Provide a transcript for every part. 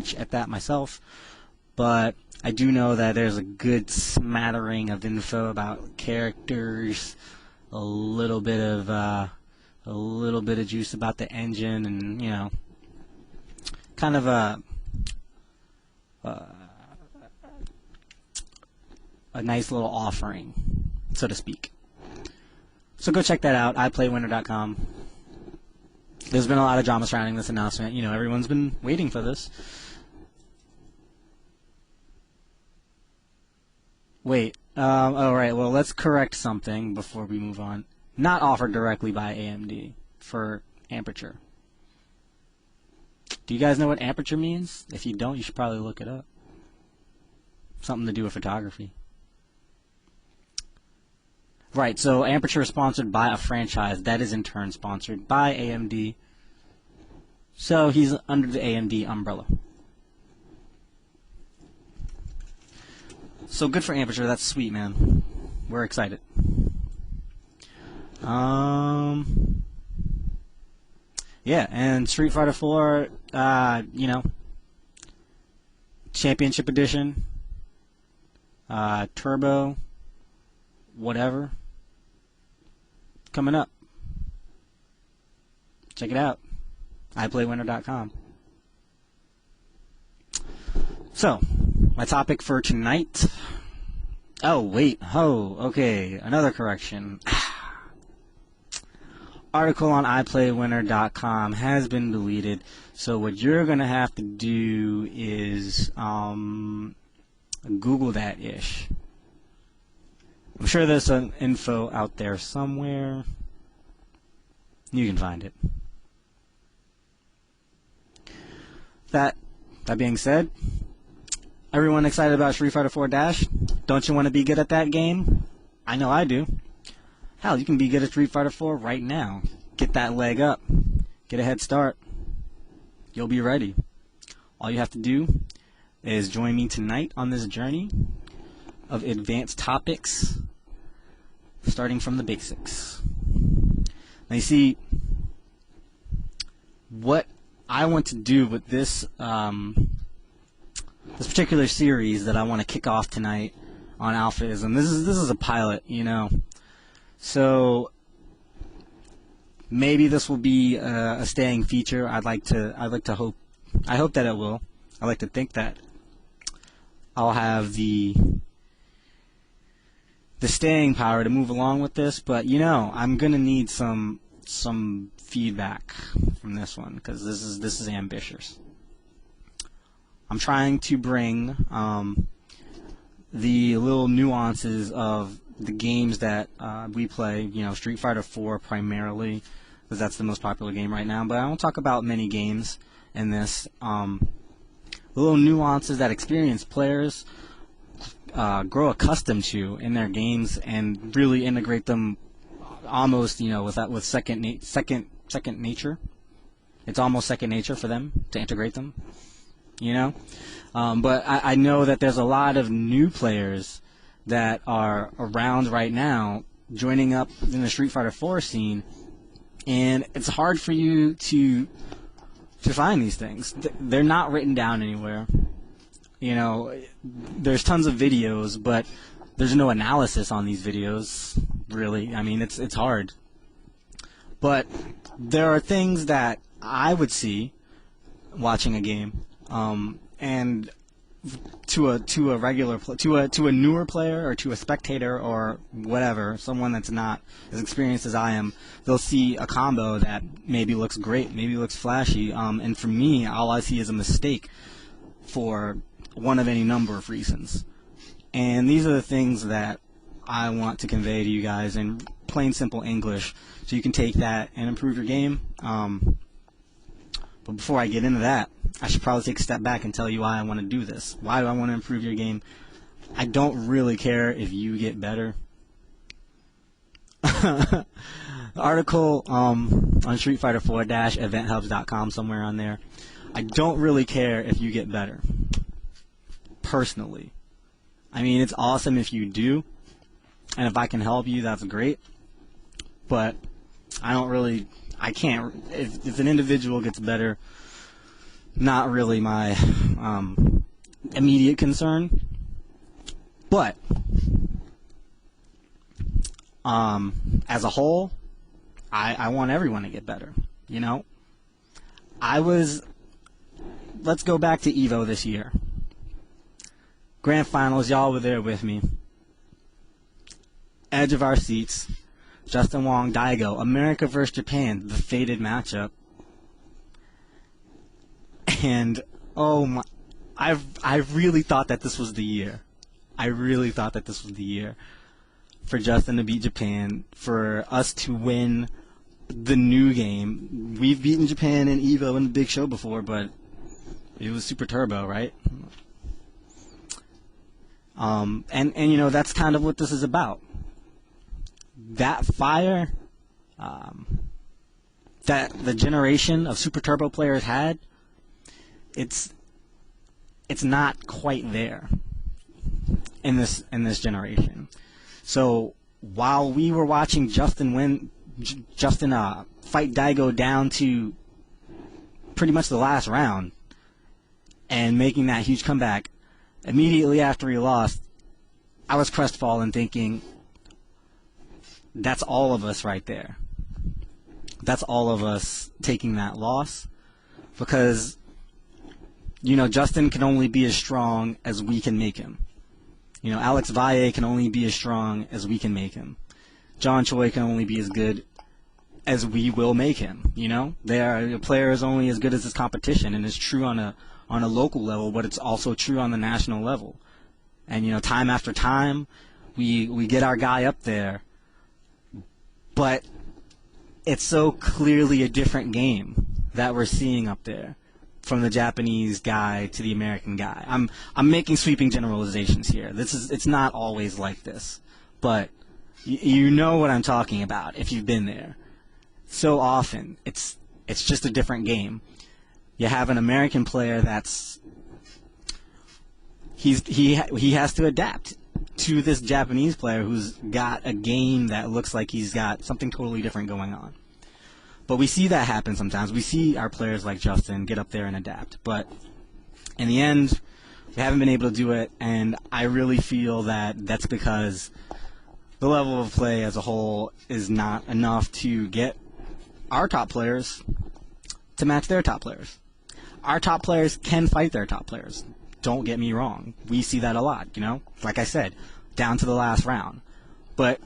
much at that myself, but I do know that there's a good smattering of info about characters, a little bit of juice about the engine, and kind of a nice little offering, so to speak. So go check that out, iplaywinner.com. There's been a lot of drama surrounding this announcement. Everyone's been waiting for this. Wait. Oh, right. Well, let's correct something before we move on. Not offered directly by AMD for Aperture. Do you guys know what Aperture means? If you don't, you should probably look it up. Something to do with photography. Right, so Aperture is sponsored by a franchise that is in turn sponsored by AMD. So he's under the AMD umbrella. So good for Aperture, that's sweet, man. We're excited. Yeah, and Street Fighter 4, Championship Edition, Turbo, whatever, coming up. Check it out. iplaywinner.com. So, my topic for tonight. Oh, wait. Oh, okay. Another correction. Article on iplaywinner.com has been deleted. So what you're going to have to do is Google that ish. I'm sure there's some info out there somewhere. You can find it. That being said, everyone excited about Street Fighter 4 Dash? Don't you want to be good at that game? I know I do. Hell, you can be good at Street Fighter 4 right now. Get that leg up. Get a head start. You'll be ready. All you have to do is join me tonight on this journey of advanced topics, starting from the basics. Now you see, what I want to do with this this particular series that I want to kick off tonight on AlphaISM. This is a pilot, So maybe this will be a staying feature. I hope that it will. I like to think that I'll have the staying power to move along with this, but I'm gonna need some feedback from this one, because this is ambitious. I'm trying to bring the little nuances of the games that we play, Street Fighter 4 primarily, because that's the most popular game right now, but I won't talk about many games in this. The little nuances that experienced players grow accustomed to in their games, and really integrate them almost, with second nature. It's almost second nature for them to integrate them, But I know that there's a lot of new players that are around right now, joining up in the Street Fighter 4 scene, and it's hard for you to find these things. They're not written down anywhere. There's tons of videos, but there's no analysis on these videos, really. I mean, it's hard. But there are things that I would see watching a game, and to a newer player, or to a spectator, or whatever, someone that's not as experienced as I am, they'll see a combo that maybe looks great, maybe looks flashy, and for me, all I see is a mistake for one of any number of reasons. And these are the things that I want to convey to you guys in plain, simple English, so you can take that and improve your game. But before I get into that, I should probably take a step back and tell you why I want to do this. Why do I want to improve your game? I don't really care if you get better. The article on Street Fighter 4-eventhubs.com, somewhere on there. I don't really care if you get better, personally. I mean, it's awesome if you do, and if I can help you, that's great. But I can't. If an individual gets better, not really my immediate concern. But as a whole, I want everyone to get better. You know, let's go back to Evo this year. Grand Finals, y'all were there with me. Edge of our seats. Justin Wong, Daigo, America versus Japan, the fated matchup. And oh my, I really thought that this was the year. I really thought that this was the year for Justin to beat Japan, for us to win the new game. We've beaten Japan in Evo in the Big Show before, but it was Super Turbo, right? And you know, that's kind of what this is about. That fire that the generation of Super Turbo players had, it's not quite there in this generation. So while we were watching Justin fight Daigo down to pretty much the last round and making that huge comeback, immediately after he lost, I was crestfallen, thinking, that's all of us right there. That's all of us taking that loss, because, you know, Justin can only be as strong as we can make him. You know, Alex Valle can only be as strong as we can make him. John Choi can only be as good as we will make him. You know, a player is only as good as his competition, and it's true on a local level, but it's also true on the national level. And you know, time after time, we get our guy up there, but it's so clearly a different game that we're seeing up there, from the Japanese guy to the American guy. I'm making sweeping generalizations here. It's not always like this, but you know what I'm talking about if you've been there. So often it's just a different game. You have an American player he has to adapt to this Japanese player who's got a game that looks like he's got something totally different going on. But we see that happen sometimes. We see our players like Justin get up there and adapt. But in the end, we haven't been able to do it, and I really feel that that's because the level of play as a whole is not enough to get our top players to match their top players. Our top players can fight their top players. Don't get me wrong. We see that a lot, you know? Like I said, down to the last round. But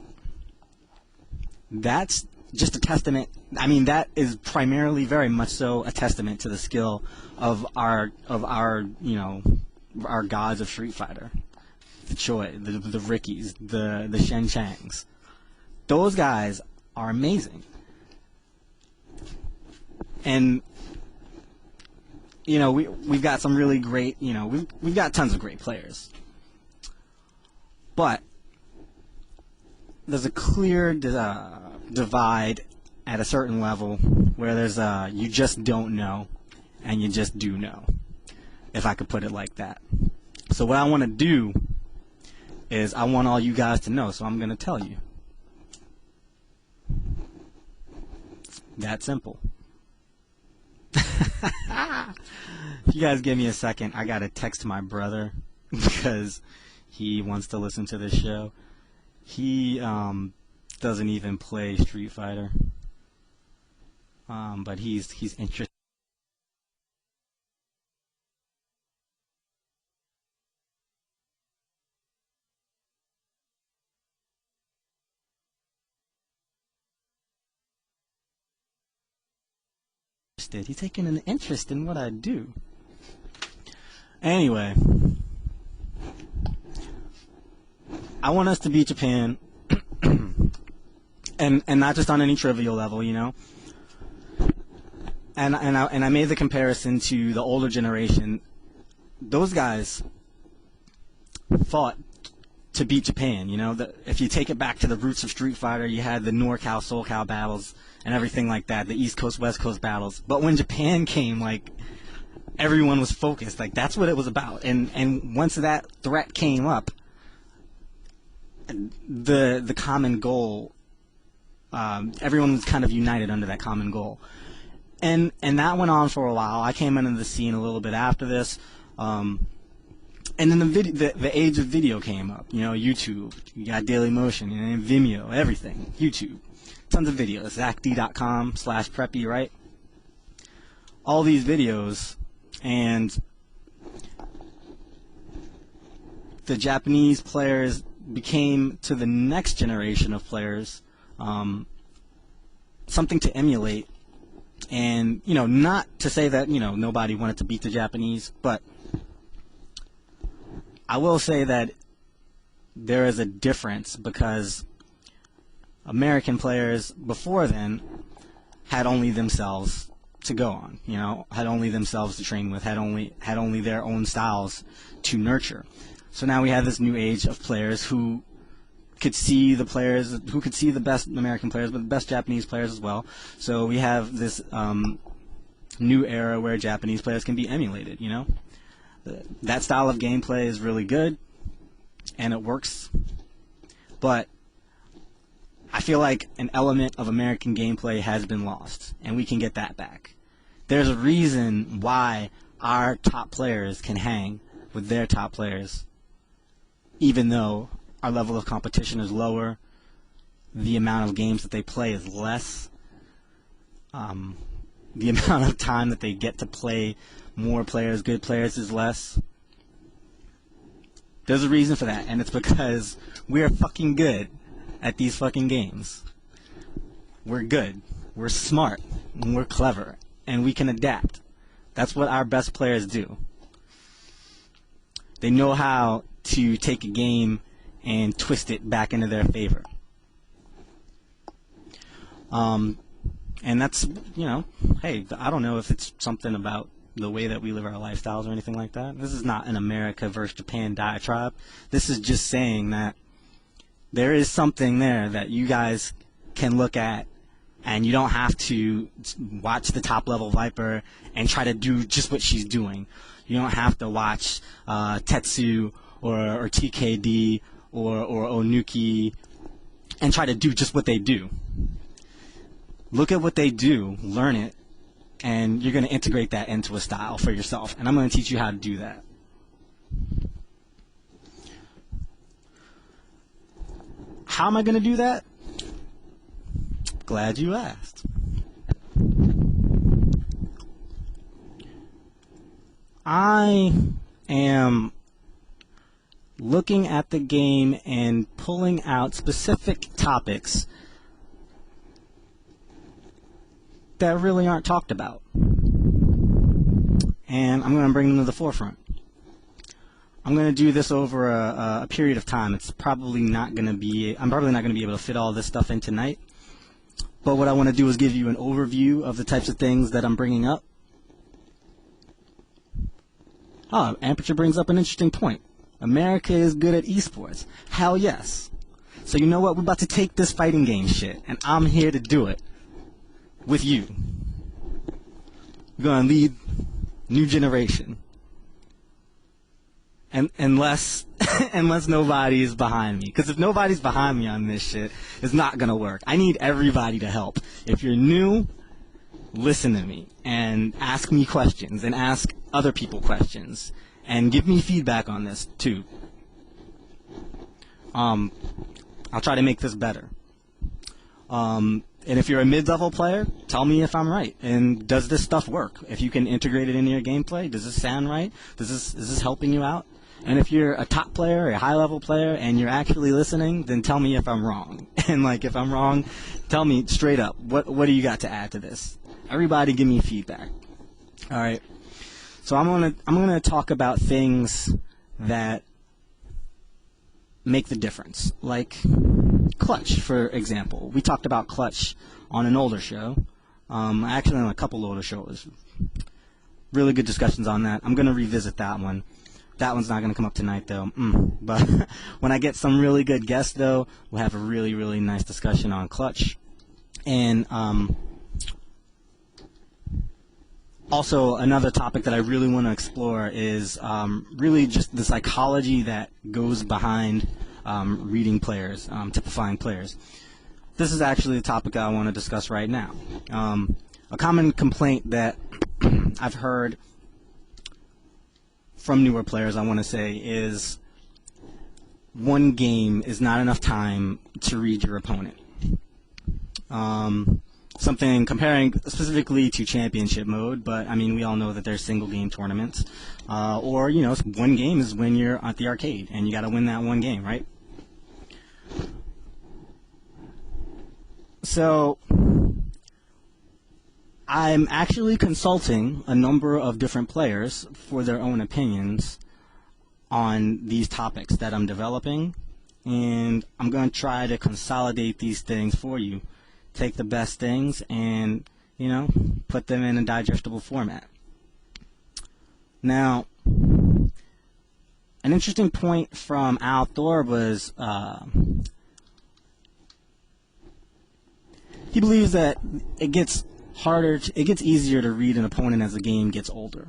that's just a testament. I mean, that is primarily very much so a testament to the skill of our you know, our gods of Street Fighter. The Choi, the Rickies, the Shen Changs. Those guys are amazing. And you know, we've got some really great, you know, we've got tons of great players. But there's a clear divide at a certain level where there's you just don't know and you just do know, if I could put it like that. So what I want to do is I want all you guys to know, so I'm going to tell you. It's that simple. If you guys give me a second, I gotta text my brother because he wants to listen to this show. He doesn't even play Street Fighter, but he's interested. He's taking an interest in what I do. Anyway, I want us to beat Japan, and not just on any trivial level, you know. And I made the comparison to the older generation. Those guys fought to beat Japan, you know. If you take it back to the roots of Street Fighter, you had the NorCal, SoCal battles and everything like that, the East Coast, West Coast battles. But when Japan came, like, everyone was focused. Like, that's what it was about. And once that threat came up, the common goal, everyone was kind of united under that common goal. and that went on for a while. I came into the scene a little bit after this. And then the age of video came up. You know, YouTube, you got Dailymotion, and Vimeo, everything. YouTube, tons of videos. ZachD.com/preppy, right? All these videos, and the Japanese players became, to the next generation of players, something to emulate. And, you know, not to say that, you know, nobody wanted to beat the Japanese, but I will say that there is a difference, because American players before then had only themselves to go on, you know, had only themselves to train with, had only their own styles to nurture. So now we have this new age of players who could see the best American players, but the best Japanese players as well. So we have this new era where Japanese players can be emulated, you know. That style of gameplay is really good, and it works, but I feel like an element of American gameplay has been lost, and we can get that back. There's a reason why our top players can hang with their top players, even though our level of competition is lower, the amount of games that they play is less, the amount of time that they get to play more players, good players, is less. There's a reason for that, and it's because we're fucking good at these fucking games. We're good, we're smart, and we're clever, and we can adapt. That's what our best players do. They know how to take a game and twist it back into their favor. And that's, you know, hey, I don't know if it's something about the way that we live our lifestyles or anything like that. This is not an America versus Japan diatribe. This is just saying that there is something there that you guys can look at, and you don't have to watch the top level Viper and try to do just what she's doing. You don't have to watch Tetsu or TKD or Onuki and try to do just what they do. Look at what they do, learn it, and you're going to integrate that into a style for yourself. And I'm going to teach you how to do that. How am I going to do that? Glad you asked. I am looking at the game and pulling out specific topics that really aren't talked about, and I'm going to bring them to the forefront. I'm going to do this over a period of time. I'm probably not going to be able to fit all this stuff in tonight, but what I want to do is give you an overview of the types of things that I'm bringing up. Aperture brings up an interesting point. America is good at esports. Hell yes. So you know what? We're about to take this fighting game shit, and I'm here to do it with you. We're going to lead new generation. And unless nobody is behind me. Because if nobody's behind me on this shit, it's not going to work. I need everybody to help. If you're new, listen to me and ask me questions and ask other people questions and give me feedback on this too. I'll try to make this better. And if you're a mid-level player, tell me if I'm right. And does this stuff work? If you can integrate it into your gameplay, does this sound right? Is this helping you out? And if you're a top player or a high-level player and you're actually listening, then tell me if I'm wrong. And like, if I'm wrong, tell me straight up, what do you got to add to this? Everybody give me feedback. All right. So I'm gonna talk about things that make the difference, like clutch, for example. We talked about clutch on an older show, actually on a couple older shows. Really good discussions on that. I'm going to revisit that one. That one's not going to come up tonight, though. But when I get some really good guests, though, we'll have a really, really nice discussion on clutch. And also, another topic that I really want to explore is really just the psychology that goes behind reading players, typifying players. This is actually the topic I want to discuss right now. A common complaint that I've heard from newer players, I want to say, is one game is not enough time to read your opponent. Something comparing specifically to championship mode, but I mean, we all know that there's single game tournaments, or one game is when you're at the arcade and you got to win that one game, right? So I'm actually consulting a number of different players for their own opinions on these topics that I'm developing, and I'm going to try to consolidate these things for you. Take the best things and, put them in a digestible format. Now, an interesting point from Al Thor was he believes that it gets easier to read an opponent as the game gets older.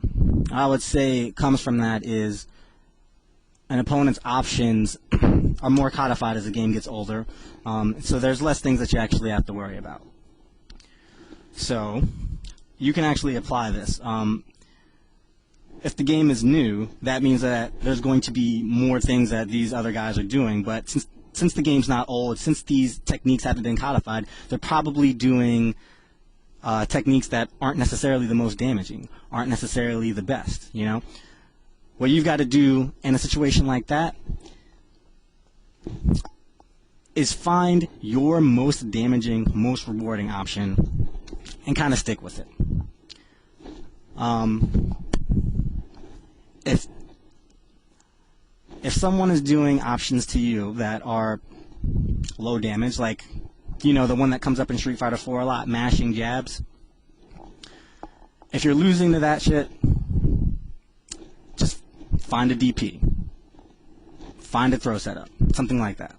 I would say it comes from that is an opponent's options are more codified as the game gets older, so there's less things that you actually have to worry about. So you can actually apply this. If the game is new, that means that there's going to be more things that these other guys are doing, but since the game's not old, since these techniques haven't been codified, they're probably doing techniques that aren't necessarily the most damaging, aren't necessarily the best, What you've got to do in a situation like that is find your most damaging, most rewarding option and kind of stick with it. If someone is doing options to you that are low damage, like the one that comes up in Street Fighter 4 a lot, mashing jabs, if you're losing to that shit, just find a DP. Find a throw setup. Something like that.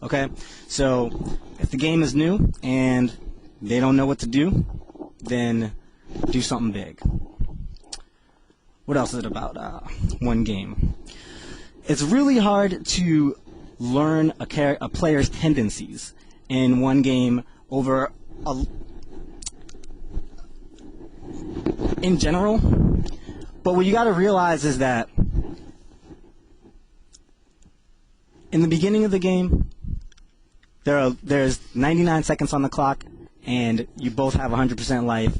Okay? So, if the game is new and they don't know what to do, then do something big. What else is it about one game? It's really hard to learn a player's tendencies in one game over in general. But what you got to realize is that in the beginning of the game, there's 99 seconds on the clock, and you both have 100% life,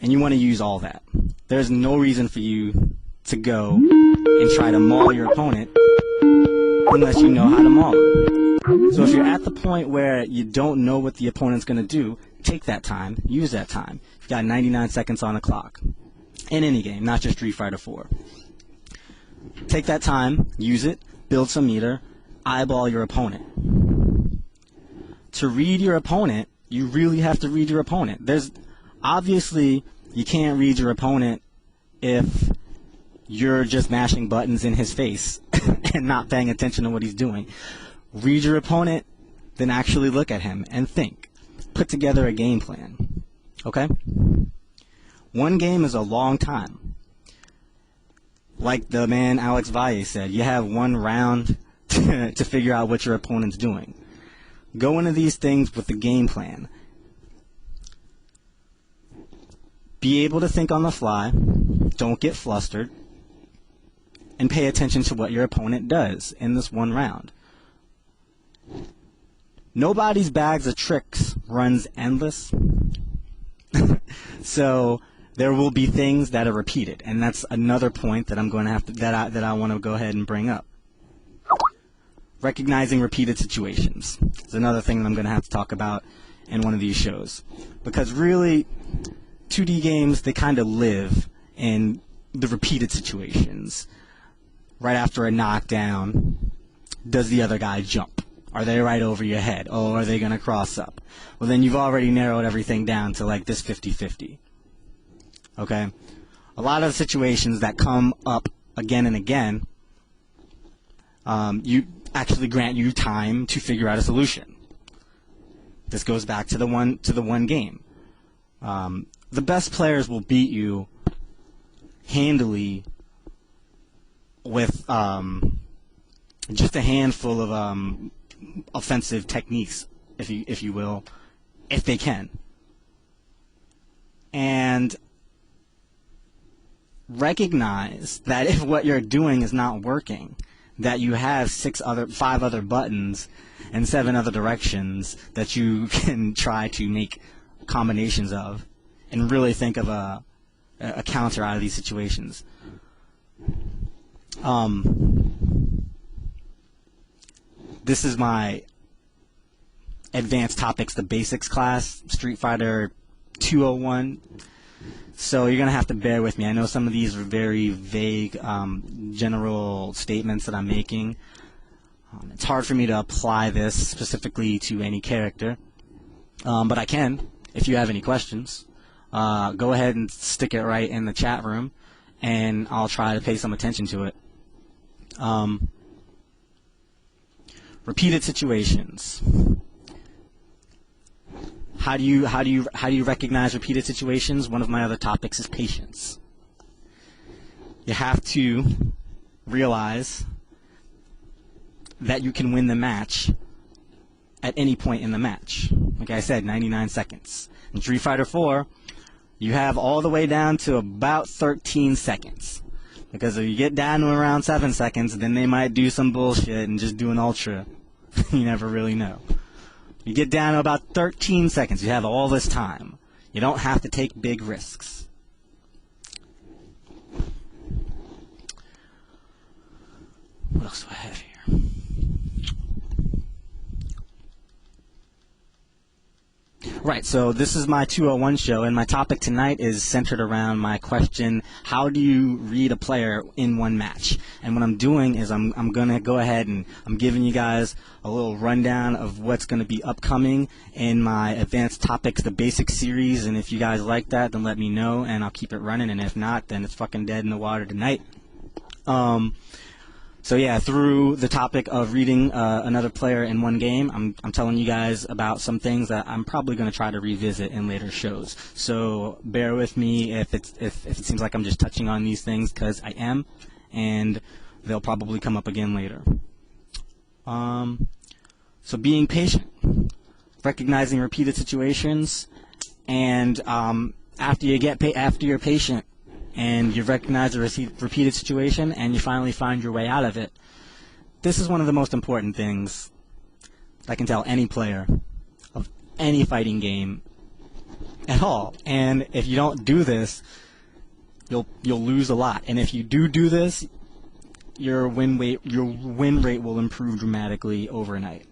and you want to use all that. There's no reason for you to go and try to maul your opponent unless you know how to maul him. So if you're at the point where you don't know what the opponent's going to do, take that time, use that time. You've got 99 seconds on the clock. In any game, not just Street Fighter 4. Take that time, use it, build some meter, eyeball your opponent. To read your opponent, you really have to read your opponent. Obviously, you can't read your opponent if you're just mashing buttons in his face and not paying attention to what he's doing. Read your opponent, then actually look at him and think. Put together a game plan. Okay? One game is a long time. Like the man Alex Valle said, you have one round to figure out what your opponent's doing. Go into these things with the game plan. Be able to think on the fly. Don't get flustered. And pay attention to what your opponent does in this one round. Nobody's bags of tricks runs endless. So there will be things that are repeated, and that's another point that I'm going to have to that I want to go ahead and bring up. Recognizing repeated situations is another thing that I'm going to have to talk about in one of these shows, because really 2D games, they kind of live in the repeated situations. Right after a knockdown, does the other guy jump? Are they right over your head? Oh, are they going to cross up? Well, then you've already narrowed everything down to like this 50-50. Okay? A lot of situations that come up again and again, you actually grant you time to figure out a solution. This goes back to the one game. The best players will beat you handily with just a handful of offensive techniques, if you will, if they can. and recognize that if what you're doing is not working, that you have 5 other buttons and 7 other directions that you can try to make combinations of, and really think of a counter out of these situations. This is my advanced topics, the basics class, Street Fighter 201. So you're going to have to bear with me. I know some of these are very vague, general statements that I'm making. It's hard for me to apply this specifically to any character, but I can. If you have any questions, go ahead and stick it right in the chat room, and I'll try to pay some attention to it. Repeated situations. How do you recognize repeated situations? One of my other topics is patience. You have to realize that you can win the match at any point in the match. Like I said, 99 seconds. In Street Fighter 4, you have all the way down to about 13 seconds. Because if you get down to around 7 seconds, then they might do some bullshit and just do an ultra. You never really know. You get down to about 13 seconds. You have all this time. You don't have to take big risks. What else do I have here? Right, so this is my 201 show, and my topic tonight is centered around my question, how do you read a player in one match? And what I'm doing is I'm going to go ahead and I'm giving you guys a little rundown of what's going to be upcoming in my advanced topics, the basic series, and if you guys like that, then let me know, and I'll keep it running, and if not, then it's fucking dead in the water tonight. So yeah, through the topic of reading another player in one game, I'm telling you guys about some things that I'm probably going to try to revisit in later shows. So bear with me if it seems like I'm just touching on these things, because I am, and they'll probably come up again later. So being patient, recognizing repeated situations, and after you're patient, and you recognize a repeated situation, and you finally find your way out of it. This is one of the most important things I can tell any player of any fighting game at all. And if you don't do this, you'll lose a lot. And if you do this, your win rate will improve dramatically overnight.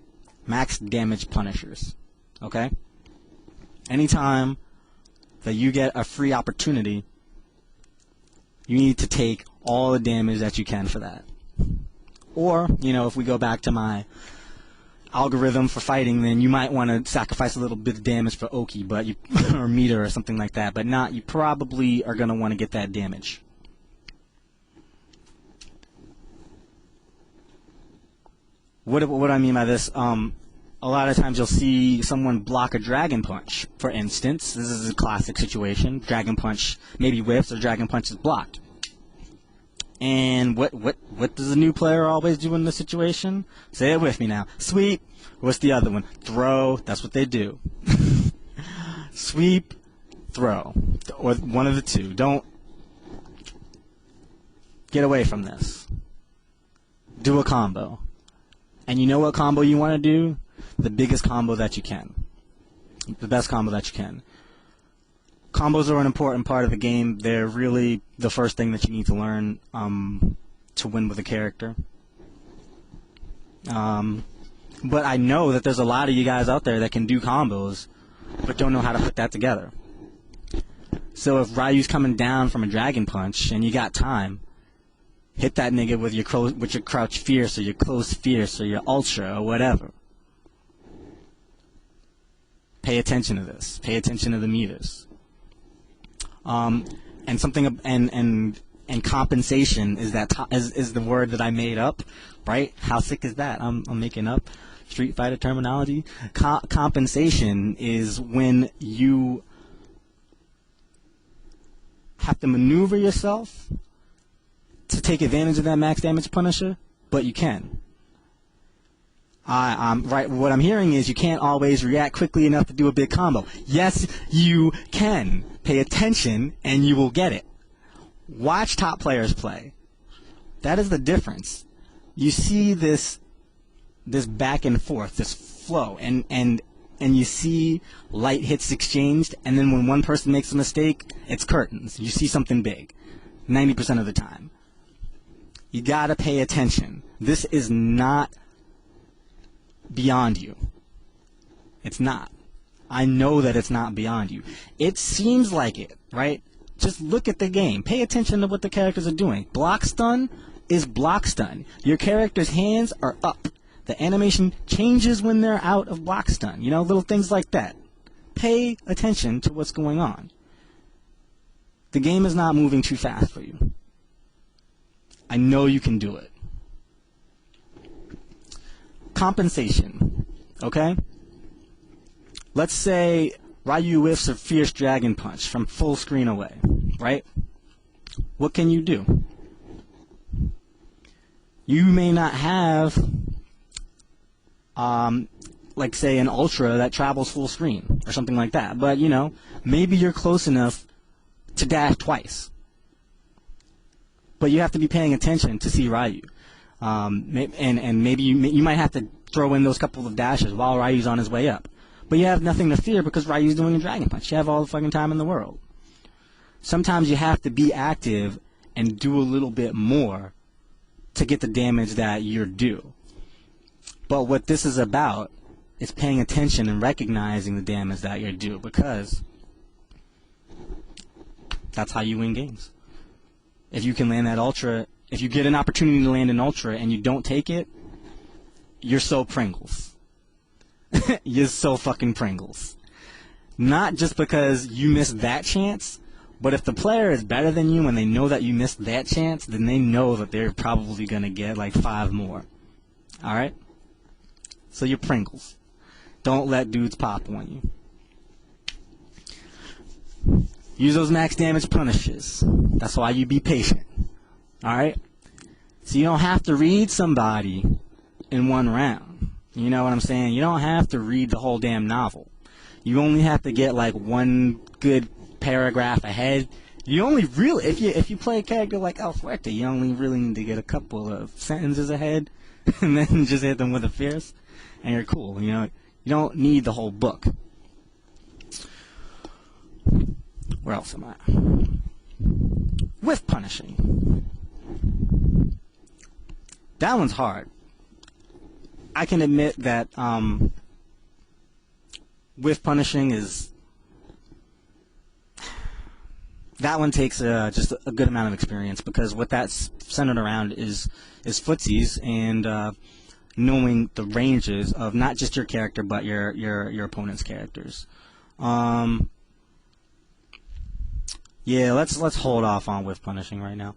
Max damage punishers. Okay? Anytime that you get a free opportunity, you need to take all the damage that you can for that. Or, if we go back to my algorithm for fighting, then you might want to sacrifice a little bit of damage for Oki, or meter or something like that, but you probably are going to want to get that damage. What do I mean by this? A lot of times you'll see someone block a Dragon Punch, for instance. This is a classic situation. Dragon Punch maybe whiffs or Dragon Punch is blocked. And what does a new player always do in this situation? Say it with me now. Sweep. What's the other one? Throw. That's what they do. Sweep, throw. Or one of the two. Don't get away from this. Do a combo. And you know what combo you want to do? The biggest combo that you can. The best combo that you can. Combos are an important part of the game. They're really the first thing that you need to learn to win with a character. But I know that there's a lot of you guys out there that can do combos, but don't know how to put that together. So if Ryu's coming down from a Dragon Punch and you got time, hit that nigga with your crouch fierce or your close fierce or your ultra or whatever. Pay attention to this. Pay attention to the meters. And something and compensation is the word that I made up, right? How sick is that? I'm making up Street Fighter terminology. Compensation is when you have to maneuver yourself to take advantage of that max damage punisher, but you can. Right. What I'm hearing is you can't always react quickly enough to do a big combo. Yes, you can. Pay attention, and you will get it. Watch top players play. That is the difference. You see this back and forth, this flow, and you see light hits exchanged, and then when one person makes a mistake, it's curtains. You see something big, 90% of the time. You gotta pay attention. This is not beyond you. It's not. I know that it's not beyond you. It seems like it, right? Just look at the game. Pay attention to what the characters are doing. Block stun is block stun. Your character's hands are up. The animation changes when they're out of block stun. You know, little things like that. Pay attention to what's going on. The game is not moving too fast for you. I know you can do it. Compensation. Okay? Let's say Ryu whiffs a fierce dragon punch from full screen away, right? What can you do? You may not have, like say an Ultra that travels full screen or something like that, but you know, maybe you're close enough to dash twice. But you have to be paying attention to see Ryu. And maybe you might have to throw in those couple of dashes while Ryu's on his way up. But you have nothing to fear because Ryu's doing a dragon punch. You have all the fucking time in the world. Sometimes you have to be active and do a little bit more to get the damage that you're due. But what this is about is paying attention and recognizing the damage that you're due, because that's how you win games. If you can land that Ultra, if you get an opportunity to land an Ultra and you don't take it, you're so Pringles. You're so fucking Pringles. Not just because you missed that chance, but if the player is better than you and they know that you missed that chance, then they know that they're probably going to get like 5 more. Alright? So you're Pringles. Don't let dudes pop on you. Use those max damage punishes. That's why you be patient. Alright? So you don't have to read somebody in one round. You know what I'm saying? You don't have to read the whole damn novel. You only have to get like one good paragraph ahead. You only really, if you play a character like El Fuerte, you only really need to get a couple of sentences ahead, and then just hit them with a fierce, and you're cool. You know, you don't need the whole book. Where else am I? Whiff punishing. That one's hard. I can admit that whiff punishing is, that one takes just a good amount of experience, because what that's centered around is footsies and knowing the ranges of not just your character but your opponent's characters. Yeah, let's hold off on whiff punishing right now.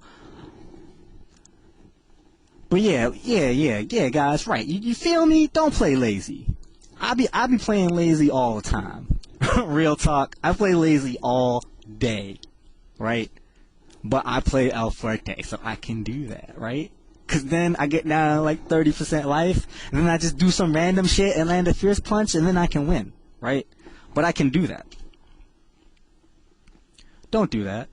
But yeah, guys, right. You feel me? Don't play lazy. I be playing lazy all the time. Real talk. I play lazy all day, right? But I play El Fuerte, so I can do that, right? Cause then I get down like 30% life, and then I just do some random shit and land a fierce punch, and then I can win, right? But I can do that. Don't do that.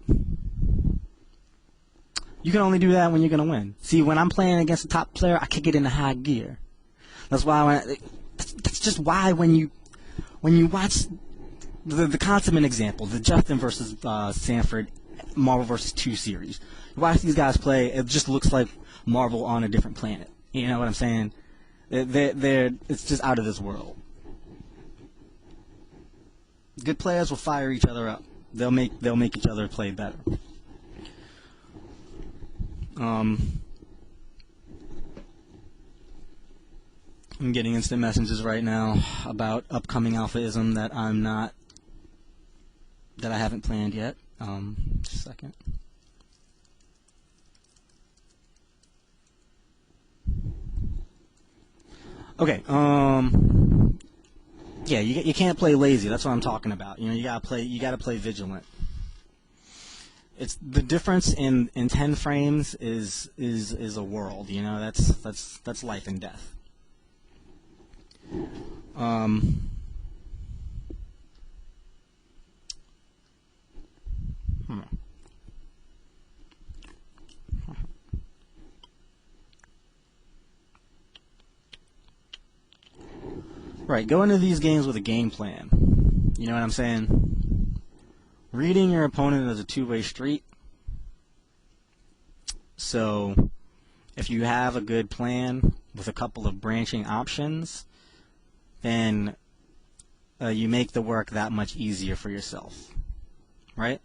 You can only do that when you're going to win. See, when I'm playing against a top player, I kick it into high gear. That's why that's just why when you watch the consummate example, the Justin versus Sanford Marvel vs. 2 series, you watch these guys play, it just looks like Marvel on a different planet. You know what I'm saying? It's just out of this world. Good players will fire each other up. They'll make each other play better. I'm getting instant messages right now about upcoming AlphaISM that I haven't planned yet. Just a second. Okay. Yeah, you can't play lazy. That's what I'm talking about. You know, you gotta play vigilant. It's the difference in 10 frames is a world. You know, that's life and death. Um, hmm. Right, go into these games with a game plan. You know what I'm saying? Reading your opponent is a two-way street. So, if you have a good plan with a couple of branching options, then you make the work that much easier for yourself, right?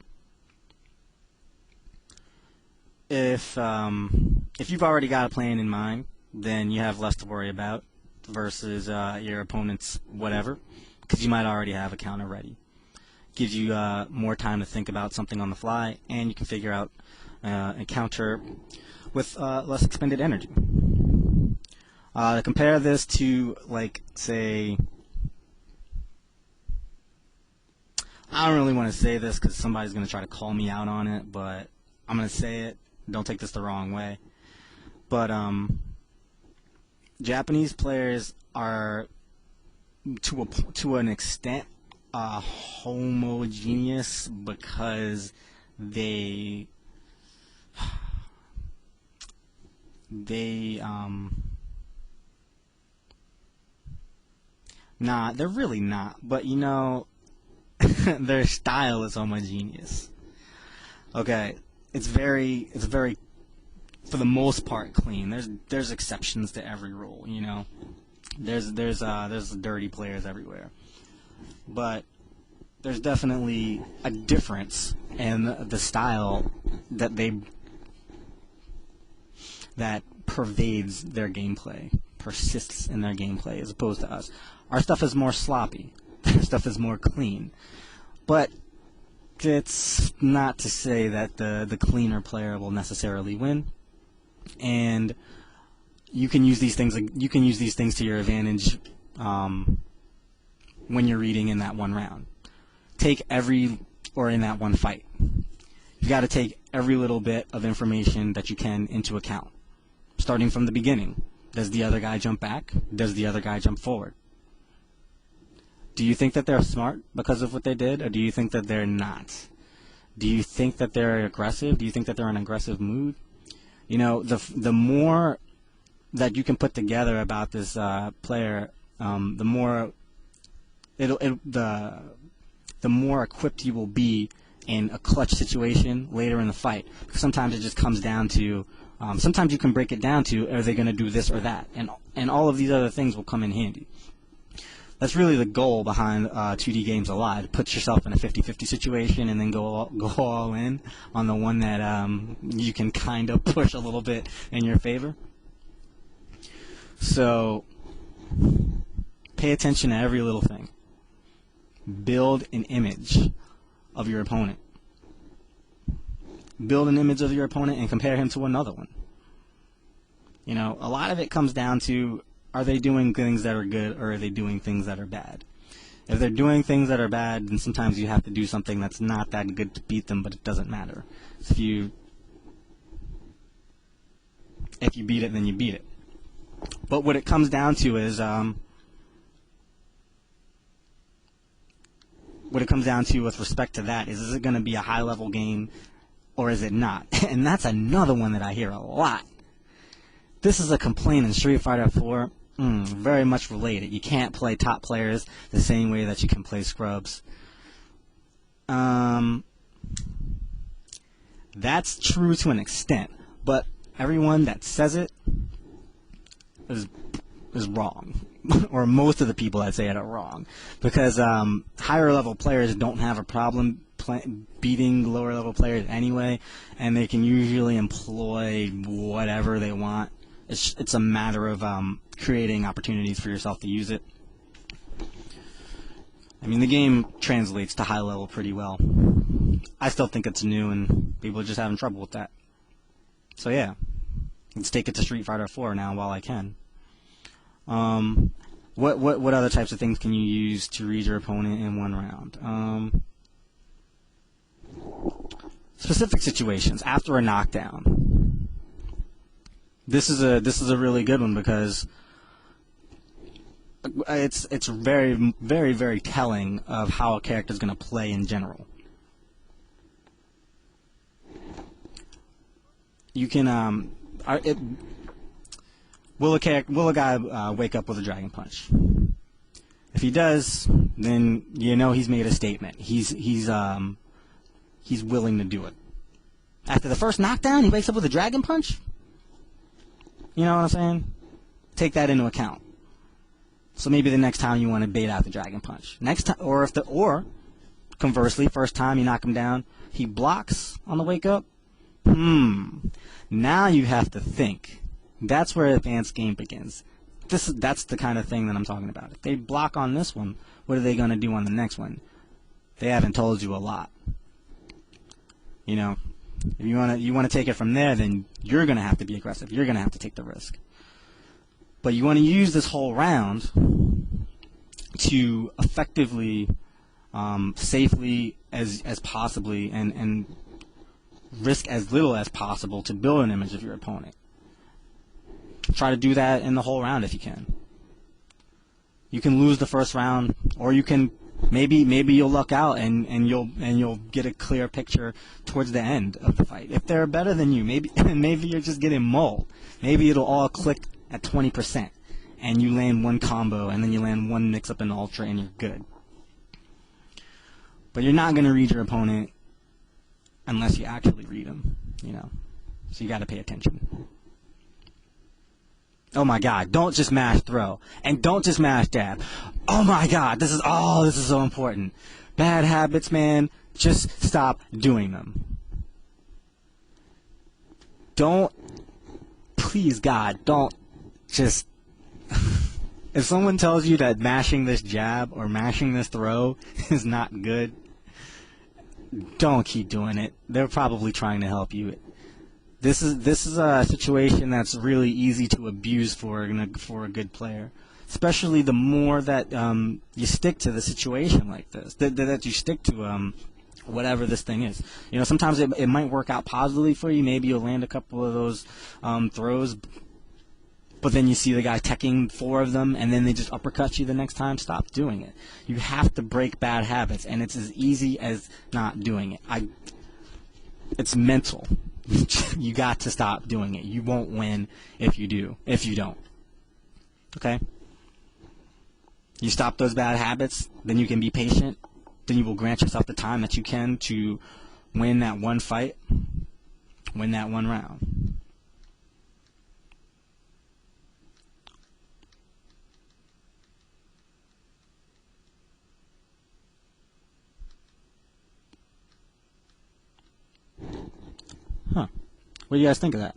If you've already got a plan in mind, then you have less to worry about versus your opponent's whatever, because you might already have a counter ready. Gives you more time to think about something on the fly, and you can figure out a counter with less expended energy. Compare this to, like, say, I don't really want to say this because somebody's going to try to call me out on it, but I'm going to say it. Don't take this the wrong way. But Japanese players are, to an extent, homogeneous because they're really not, but you know, their style is homogeneous. Okay, it's very, for the most part, clean. There's exceptions to every rule, you know. There's dirty players everywhere, but there's definitely a difference in the style that pervades their gameplay, persists in their gameplay, as opposed to us. Our stuff is more sloppy. Their stuff is more clean. But it's not to say that the cleaner player will necessarily win. And you can use these things to your advantage when you're reading in that one round. In that one fight. You got to take every little bit of information that you can into account. Starting from the beginning. Does the other guy jump back? Does the other guy jump forward? Do you think that they're smart because of what they did, or do you think that they're not? Do you think that they're aggressive? Do you think that they're in an aggressive mood? You know, the more that you can put together about this player, the more the more equipped you will be in a clutch situation later in the fight. Because sometimes it just comes down to, sometimes you can break it down to, are they going to do this or that? And all of these other things will come in handy. That's really the goal behind 2D games a lot. Put yourself in a 50-50 situation and then go all in on the one that you can kind of push a little bit in your favor. So pay attention to every little thing. Build an image of your opponent. Build an image of your opponent and compare him to another one. You know, a lot of it comes down to, are they doing things that are good, or are they doing things that are bad? If they're doing things that are bad, then sometimes you have to do something that's not that good to beat them, but it doesn't matter. If you beat it, then you beat it. But what it comes down to is, what it comes down to with respect to that is it going to be a high-level game, or is it not? And that's another one that I hear a lot. This is a complaint in Street Fighter 4, very much related. You can't play top players the same way that you can play scrubs. That's true to an extent, but everyone that says it is wrong. Or most of the people that say it are wrong. Because higher level players don't have a problem beating lower level players anyway, and they can usually employ whatever they want. It's a matter of creating opportunities for yourself to use it. I mean, the game translates to high level pretty well. I still think it's new, and people are just having trouble with that. So yeah, let's take it to Street Fighter 4 now while I can. What other types of things can you use to read your opponent in one round? Specific situations after a knockdown. This is a really good one because it's very, very, very telling of how a character is going to play in general. You can will a guy wake up with a dragon punch? If he does, then you know he's made a statement. He's willing to do it. After the first knockdown, he wakes up with a dragon punch. You know what I'm saying? Take that into account. So maybe the next time you want to bait out the dragon punch. Next time, or conversely, first time you knock him down, he blocks on the wake up. Now you have to think. That's where advanced game begins. That's the kind of thing that I'm talking about. If they block on this one, what are they going to do on the next one? They haven't told you a lot. You know, if you want to take it from there, then you're going to have to be aggressive. You're going to have to take the risk. But you want to use this whole round to effectively, safely as possibly, and risk as little as possible to build an image of your opponent. Try to do that in the whole round if you can. You can lose the first round, or you can maybe you'll luck out and you'll get a clear picture towards the end of the fight. If they're better than you, maybe you're just getting mauled. Maybe it'll all click at 20%, and you land one combo, and then you land one mix-up in the ultra, and you're good. But you're not going to read your opponent unless you actually read them, you know. So you got to pay attention. Oh my God! Don't just mash throw, and don't just mash dab. Oh my God! This is so important. Bad habits, man. Just stop doing them. Don't. Please, God, don't. Just, if someone tells you that mashing this jab or mashing this throw is not good, don't keep doing it. They're probably trying to help you. This is a situation that's really easy to abuse for a good player, especially the more that you stick to the situation like this, that you stick to whatever this thing is. You know, sometimes it might work out positively for you. Maybe you'll land a couple of those throws. But then you see the guy teching 4 of them, and then they just uppercut you the next time. Stop doing it. You have to break bad habits, and it's as easy as not doing it. It's mental. You got to stop doing it. You won't win if you don't. Okay? You stop those bad habits, then you can be patient. Then you will grant yourself the time that you can to win that one fight, win that one round. Huh. What do you guys think of that?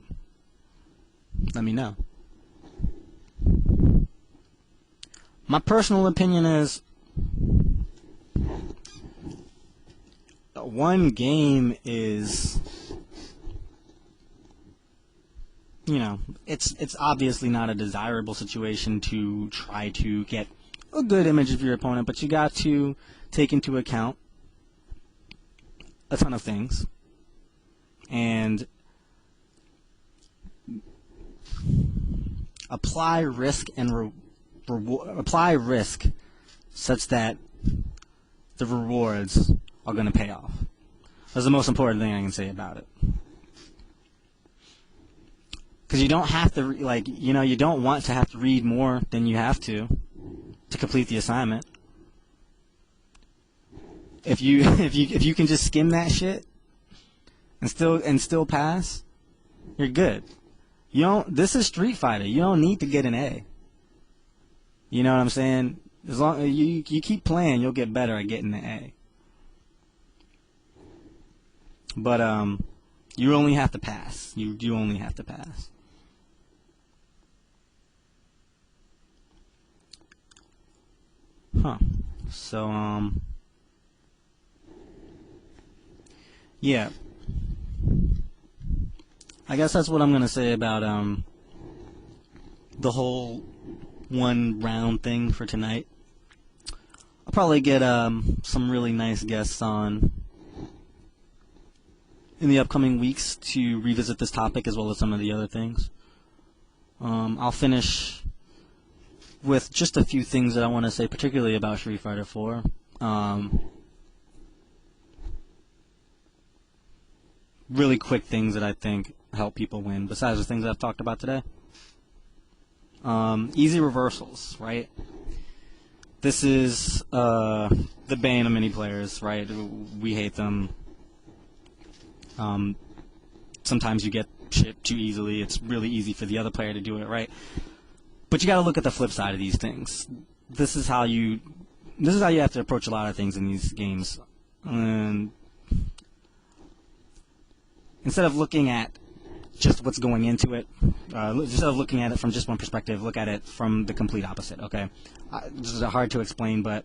Let me know. My personal opinion is one game is, you know, it's obviously not a desirable situation to try to get a good image of your opponent, but you got to take into account a ton of things. And apply risk and apply risk such that the rewards are going to pay off. That's the most important thing I can say about it. Because you don't have to, you don't want to have to read more than you have to complete the assignment. If you can just skim that shit and still pass, you're good. This is Street Fighter. You don't need to get an A. You know what I'm saying? As long as you keep playing, you'll get better at getting an A. But you only have to pass. You only have to pass. Huh. So yeah. I guess that's what I'm going to say about the whole one round thing for tonight. I'll probably get some really nice guests on in the upcoming weeks to revisit this topic as well as some of the other things. I'll finish with just a few things that I want to say, particularly about Street Fighter 4. Really quick things that I think help people win, besides the things I've talked about today. Easy reversals, right? This is the bane of many players, right? We hate them. Sometimes you get shit too easily. It's really easy for the other player to do it, right? But you got to look at the flip side of these things. This is how you have to approach a lot of things in these games. And instead of looking at just what's going into it, instead of looking at it from just one perspective, look at it from the complete opposite, okay? This is hard to explain, but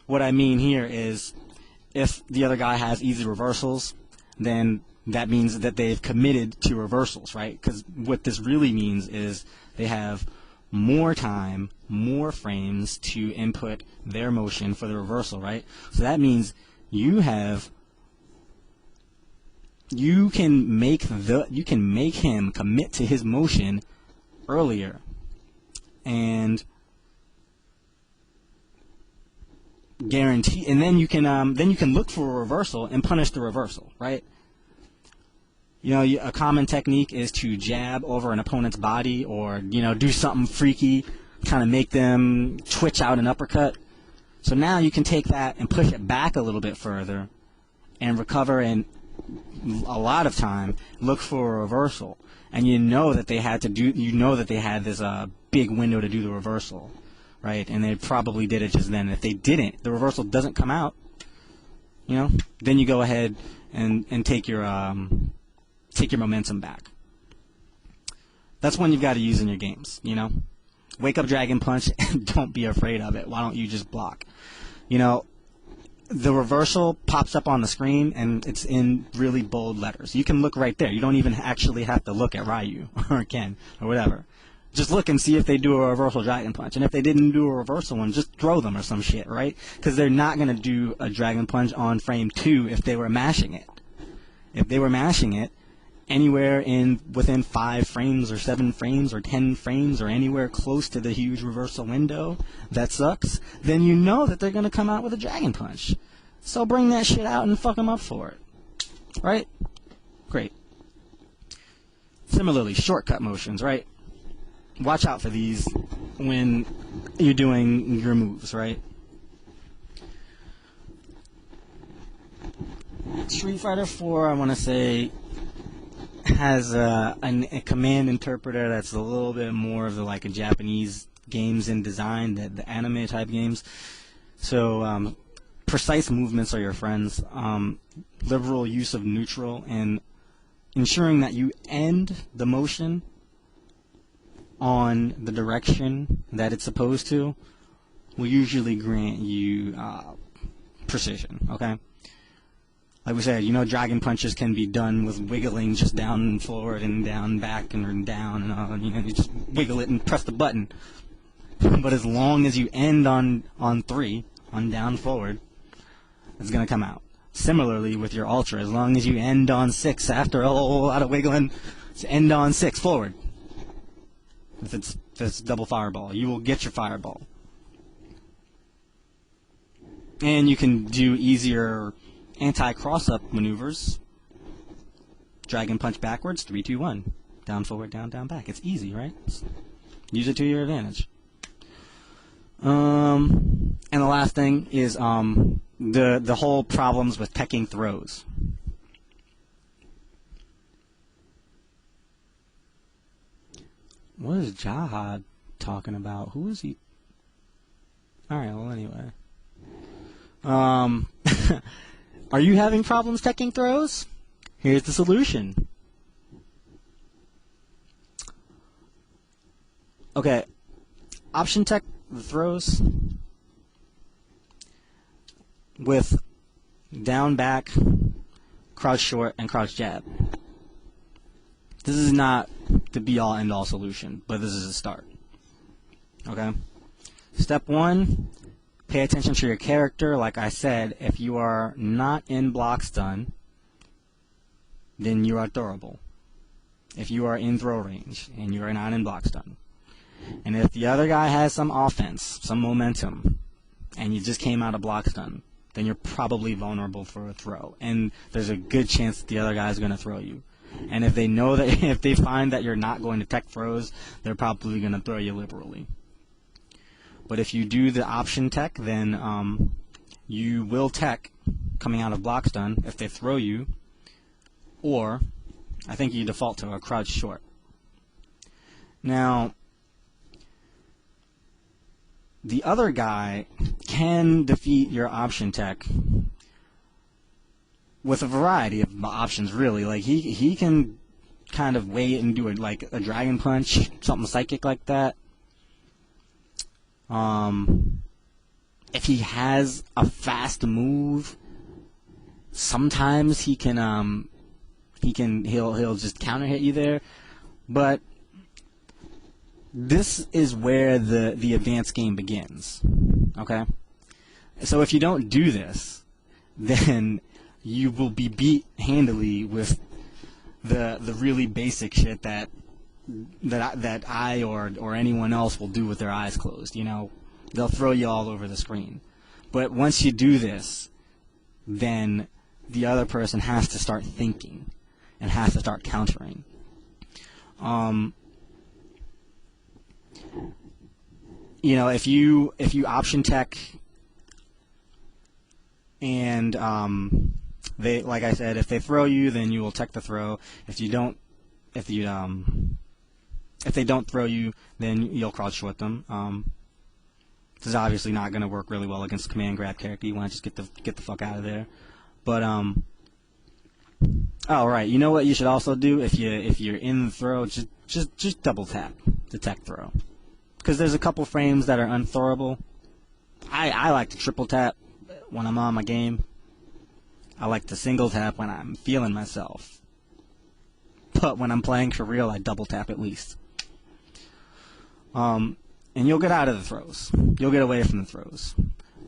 what I mean here is if the other guy has easy reversals, then that means that they've committed to reversals, right? Because what this really means is they have more time, more frames to input their motion for the reversal, right? So that means you can make him commit to his motion earlier, and guarantee, and then you can look for a reversal and punish the reversal, right? You know, a common technique is to jab over an opponent's body, or do something freaky, kind of make them twitch out an uppercut. So now you can take that and push it back a little bit further, and recover in a lot of time, look for a reversal, and you know that they had this big window to do the reversal, right? And they probably did it just then. If they didn't, the reversal doesn't come out, then you go ahead and take your momentum back. That's one you've got to use in your games, Wake up Dragon Punch and don't be afraid of it. Why don't you just block? The reversal pops up on the screen, and it's in really bold letters. You can look right there. You don't even actually have to look at Ryu or Ken or whatever. Just look and see if they do a reversal Dragon Punch. And if they didn't do a reversal one, just throw them or some shit, right? Because they're not going to do a Dragon Punch on frame 2 if they were mashing it. If they were mashing it anywhere within 5 frames or 7 frames or 10 frames or anywhere close to the huge reversal window that sucks, then you know that they're going to come out with a Dragon Punch. So bring that shit out and fuck them up for it. Right? Great. Similarly, shortcut motions, right? Watch out for these when you're doing your moves, right? Street Fighter 4, I want to say, has a command interpreter that's a little bit more of a Japanese games in design, the anime type games. So precise movements are your friends. Liberal use of neutral and ensuring that you end the motion on the direction that it's supposed to will usually grant you precision. Okay. Like we said, Dragon Punches can be done with wiggling just down and forward and down, back and down, and you just wiggle it and press the button. But as long as you end on 3, on down forward, it's going to come out. Similarly with your Ultra, as long as you end on 6 after a whole lot of wiggling, it's end on 6 forward. If it's double fireball, you will get your fireball. And you can do easier anti-cross-up maneuvers. Dragon Punch backwards, 3, 2, 1. Down, forward, down, down, back. It's easy, right? Use it to your advantage. And the last thing is the whole problems with pecking throws. What is Jahad talking about? Who is he? Alright, well, anyway. Are you having problems teching throws? Here's the solution. Okay, option tech the throws with down back, crouch short, and crouch jab. This is not the be-all end-all solution, but this is a start. Okay? Step 1, pay attention to your character. Like I said, if you are not in block stun, then you are throwable. If you are in throw range and you are not in block stun. And if the other guy has some offense, some momentum, and you just came out of block stun, then you're probably vulnerable for a throw. And there's a good chance that the other guy's going to throw you. And if they know that, if they find that you're not going to tech throws, they're probably going to throw you liberally. But if you do the option tech, then you will tech coming out of block stun if they throw you, or I think you default to a crouch short. Now, the other guy can defeat your option tech with a variety of options, really. Like, he can kind of wait and do it like a dragon punch, something psychic like that. If he has a fast move, sometimes he'll just counter hit you there. But this is where the advanced game begins. Okay? So if you don't do this, then you will be beat handily with the really basic shit that I or anyone else will do with their eyes closed. You know, they'll throw you all over the screen. But once you do this, then the other person has to start thinking and has to start countering. You know, if you option tech and they, like I said, if they throw you, then you will tech the throw. If they don't throw you, then you'll crouch short them. This is obviously not going to work really well against a command grab character. You want to just get the fuck out of there. But oh right, you know what you should also do if you're in the throw, just double tap the tech throw, because there's a couple frames that are unthrowable. I like to triple tap when I'm on my game. I like to single tap when I'm feeling myself. But when I'm playing for real, I double tap at least. And you'll get out of the throws. You'll get away from the throws.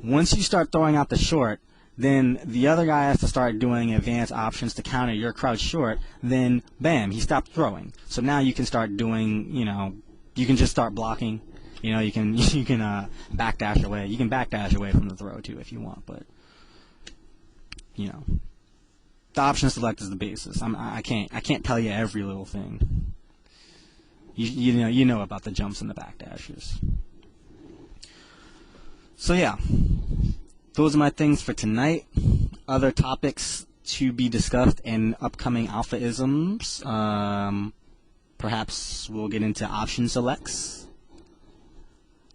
Once you start throwing out the short, then the other guy has to start doing advanced options to counter your crouch short. Then, bam, he stopped throwing. So now you can start doing, you know, you can just start blocking. You know, you can backdash away. You can backdash away from the throw too if you want, but you know, the option select is the basis. I can't tell you every little thing. You know about the jumps and the backdashes. So yeah, those are my things for tonight. Other topics to be discussed in upcoming AlphaISMs. Perhaps we'll get into option selects.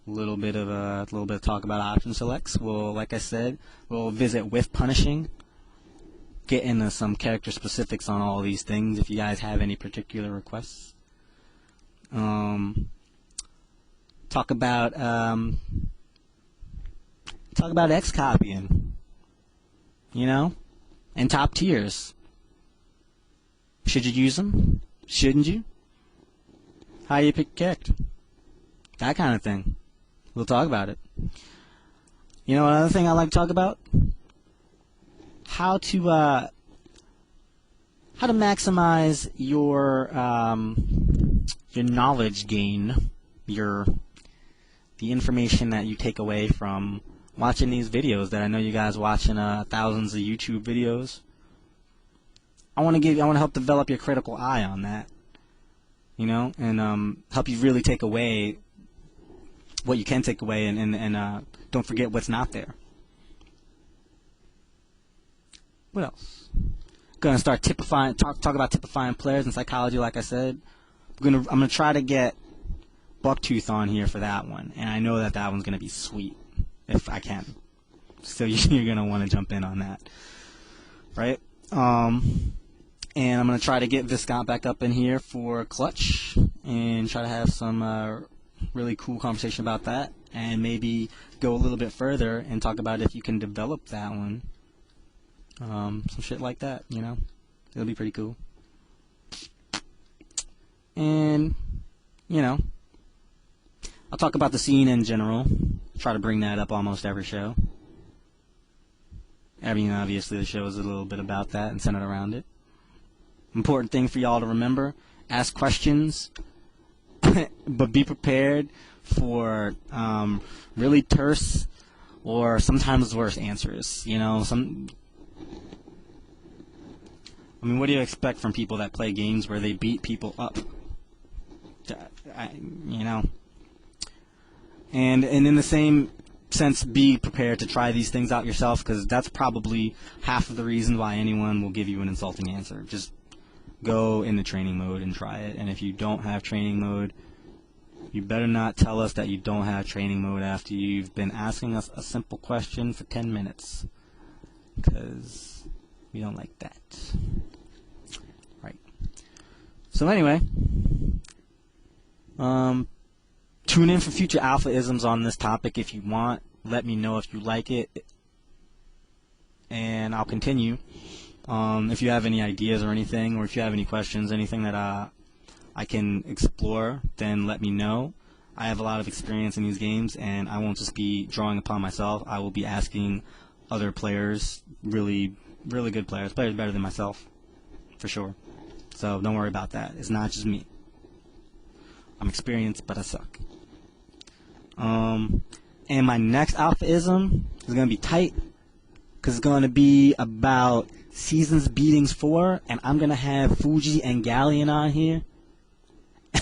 A little bit of talk about option selects. Well, like I said, we'll visit with punishing. Get into some character specifics on all these things if you guys have any particular requests. Talk about X copying, you know, and top tiers. Should you use them? Shouldn't you? How you pick a character? That kind of thing. We'll talk about it. You know, another thing I like to talk about: how to maximize your knowledge gain, the information that you take away from watching these videos that I know you guys watching thousands of YouTube videos. I want to help develop your critical eye on that, you know, and help you really take away what you can take away, and don't forget what's not there. What else? Gonna start typifying, talk about typifying players and psychology, like I said. I'm gonna try to get Bucktooth on here for that one, and I know that one's gonna be sweet if I can. So you're gonna want to jump in on that, right? And I'm gonna try to get Viscant back up in here for Clutch, and try to have some really cool conversation about that, and maybe go a little bit further and talk about if you can develop that one. Some shit like that, you know. It'll be pretty cool. And, you know, I'll talk about the scene in general. Try to bring that up almost every show. I mean, obviously the show is a little bit about that and centered around it. Important thing for y'all to remember: ask questions. but be prepared for really terse or sometimes worse answers. You know, I mean, what do you expect from people that play games where they beat people up? You know, and in the same sense, be prepared to try these things out yourself, because that's probably half of the reason why anyone will give you an insulting answer. Just go into training mode and try it. And if you don't have training mode, you better not tell us that you don't have training mode after you've been asking us a simple question for 10 minutes, because we don't like that. Right. So anyway, tune in for future AlphaISMs on this topic if you want. Let me know if you like it, and I'll continue. If you have any ideas or anything, or if you have any questions, anything that I can explore, then let me know. I have a lot of experience in these games, and I won't just be drawing upon myself. I will be asking other players, really good players better than myself, for sure. So don't worry about that. It's not just me. I'm experienced, but I suck. And my next AlphaISM is going to be tight, because it's going to be about Seasons Beatings 4, and I'm going to have Fuji and Galleon on here.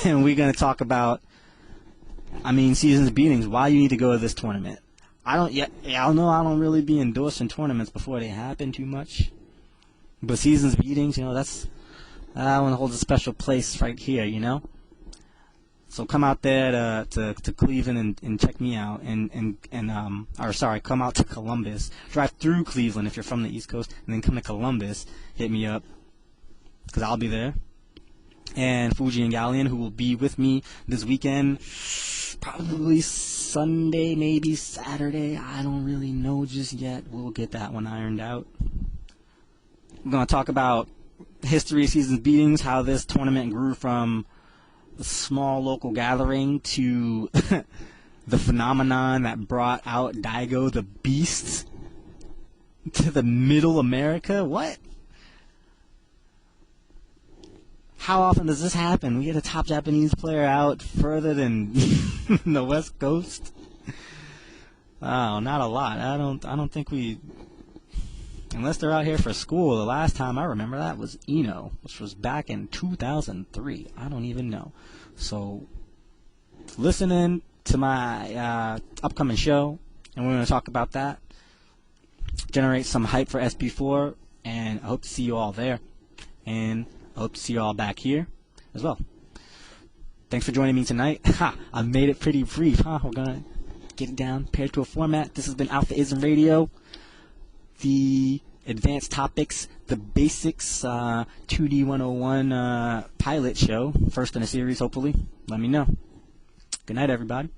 And we're going to talk about, Seasons Beatings, why you need to go to this tournament. Y'all know I don't really be endorsing tournaments before they happen too much. But Seasons Beatings, that one holds a special place right here, So come out there to Cleveland and check me out, come out to Columbus. Drive through Cleveland if you're from the East Coast, and then come to Columbus. Hit me up, because I'll be there. And Fuji and Galleon, who will be with me this weekend, probably Sunday, maybe Saturday. I don't really know just yet. We'll get that one ironed out. We're going to talk about history of Seasons Beatings, how this tournament grew from a small local gathering to the phenomenon that brought out Daigo the Beast to the Middle America. What? How often does this happen? We get a top Japanese player out further than the West Coast? Oh, not a lot. I don't think we, unless they're out here for school. The last time I remember that was Eno, which was back in 2003. I don't even know. So listen in to my upcoming show, and we're going to talk about that, generate some hype for SP4, and I hope to see you all there. And I hope to see you all back here as well. Thanks for joining me tonight. I made it pretty brief, We're going to get it down, paired to a format. This has been AlphaISM Radio, the advanced topics, the basics, 2D 101 pilot show. First in a series, hopefully. Let me know. Good night, everybody.